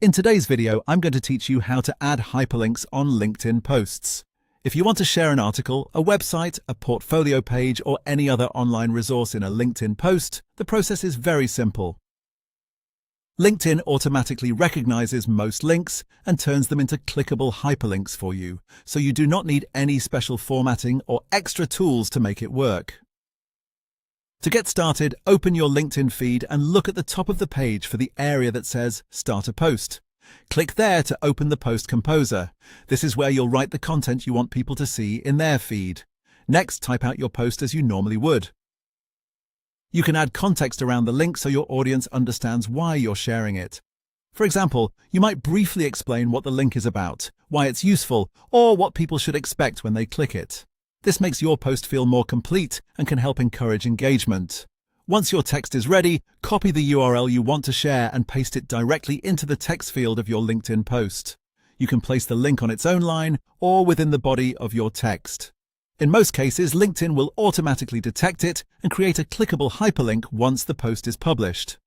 In today's video, I'm going to teach you how to add hyperlinks on LinkedIn posts. If you want to share an article, a website, a portfolio page, or any other online resource in a LinkedIn post, the process is very simple. LinkedIn automatically recognizes most links and turns them into clickable hyperlinks for you, so you do not need any special formatting or extra tools to make it work. To get started, open your LinkedIn feed and look at the top of the page for the area that says Start a Post. Click there to open the Post Composer. This is where you'll write the content you want people to see in their feed. Next, type out your post as you normally would. You can add context around the link so your audience understands why you're sharing it. For example, you might briefly explain what the link is about, why it's useful, or what people should expect when they click it. This makes your post feel more complete and can help encourage engagement. Once your text is ready, copy the URL you want to share and paste it directly into the text field of your LinkedIn post. You can place the link on its own line or within the body of your text. In most cases, LinkedIn will automatically detect it and create a clickable hyperlink once the post is published.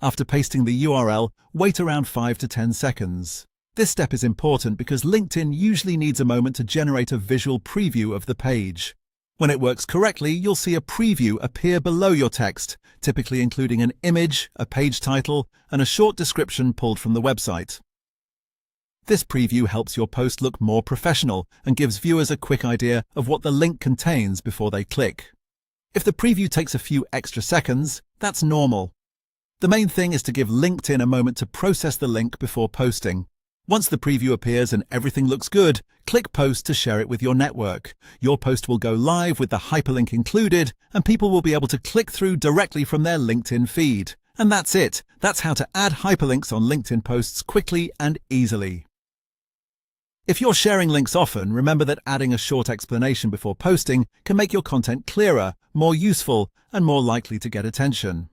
After pasting the URL, wait around 5 to 10 seconds. This step is important because LinkedIn usually needs a moment to generate a visual preview of the page. When it works correctly, you'll see a preview appear below your text, typically including an image, a page title, and a short description pulled from the website. This preview helps your post look more professional and gives viewers a quick idea of what the link contains before they click. If the preview takes a few extra seconds, that's normal. The main thing is to give LinkedIn a moment to process the link before posting. Once the preview appears and everything looks good, click Post to share it with your network. Your post will go live with the hyperlink included, and people will be able to click through directly from their LinkedIn feed. And that's it. That's how to add hyperlinks on LinkedIn posts quickly and easily. If you're sharing links often, remember that adding a short explanation before posting can make your content clearer, more useful, and more likely to get attention.